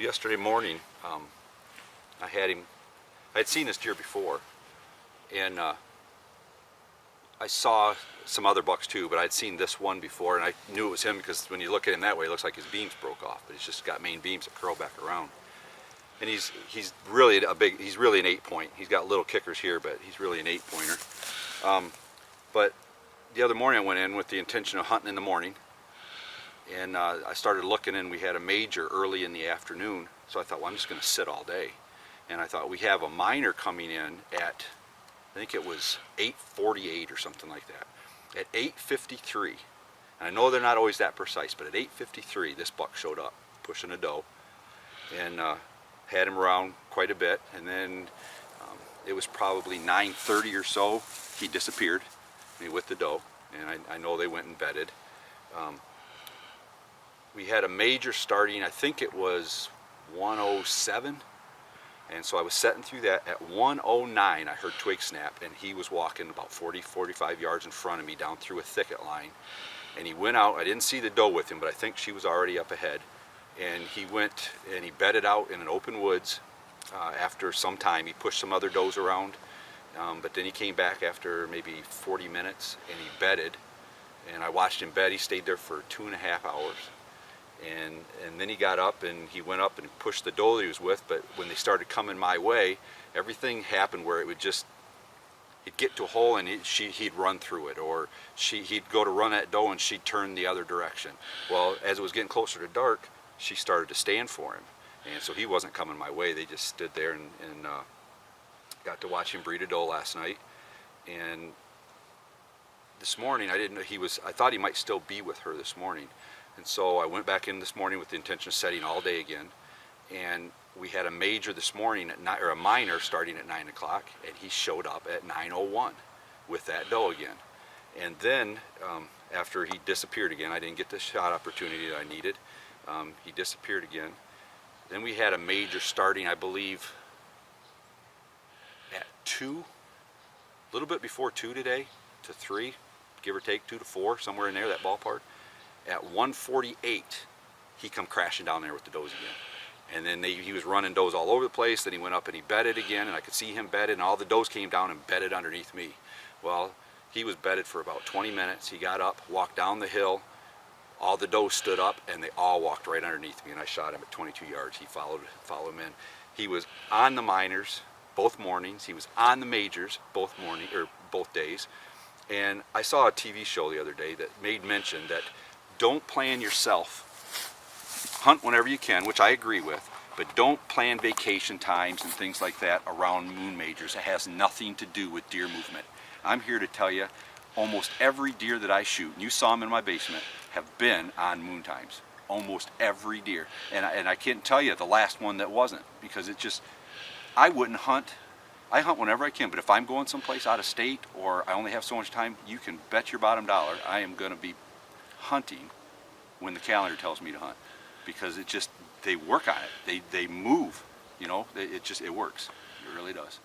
Well, yesterday morning, I had seen this deer before, and I saw some other bucks too, but I'd seen this one before, and I knew it was him because when you look at him that way, it looks like his beams broke off, but he's just got main beams that curl back around. And he's really he's really an 8-point. He's got little kickers here, but he's really an 8-pointer. But the other morning I went in with the intention of hunting in the morning, and I started looking, and we had a major early in the afternoon, so I thought, well, I'm just going to sit all day. And I thought, we have a minor coming in at, I think it was 8:48 or something like that. At 8:53, and I know they're not always that precise, but at 8:53 this buck showed up pushing a doe, and had him around quite a bit, and then it was probably 9:30 or so he disappeared with the doe, and I know they went and bedded. We had a major starting, I think it was 107, and so I was setting through that. At 109 I heard twig snap, and he was walking about 40-45 yards in front of me down through a thicket line, and he went out. I didn't see the doe with him, but I think she was already up ahead, and he went and he bedded out in an open woods. After some time he pushed some other does around, but then he came back after maybe 40 minutes and he bedded, and I watched him bed. He stayed there for 2.5 hours. And then he got up and he went up and pushed the doe that he was with, but when they started coming my way, everything happened where it would just, he'd get to a hole and he'd run through it, or he'd go to run that doe and she'd turn the other direction. Well, as it was getting closer to dark, she started to stand for him, and so he wasn't coming my way. They just stood there, and got to watch him breed a doe last night. And this morning I didn't know I thought he might still be with her this morning. And so I went back in this morning with the intention of setting all day again, and we had a major this morning at or a minor starting at 9 o'clock, and he showed up at 9:01 with that doe again. And then after he disappeared again, I didn't get the shot opportunity that I needed. He disappeared again. Then we had a major starting, I believe, at 2, a little bit before 2 today, to 3, give or take 2 to 4, somewhere in there, that ballpark. At 1:48, he come crashing down there with the does again. And then he was running does all over the place. Then he went up and he bedded again, and I could see him bedded, and all the does came down and bedded underneath me. Well, he was bedded for about 20 minutes. He got up, walked down the hill. All the does stood up, and they all walked right underneath me, and I shot him at 22 yards. He followed him in. He was on the minors both mornings. He was on the majors both days. And I saw a TV show the other day that made mention that don't plan yourself. Hunt whenever you can, which I agree with, but don't plan vacation times and things like that around moon majors. It has nothing to do with deer movement. I'm here to tell you, almost every deer that I shoot, and you saw them in my basement, have been on moon times. Almost every deer. And I can't tell you the last one that wasn't, because it just, I wouldn't hunt. I hunt whenever I can, but if I'm going someplace out of state or I only have so much time, you can bet your bottom dollar I am going to be hunting when the calendar tells me to hunt, because they work on it. They move, it works. It really does.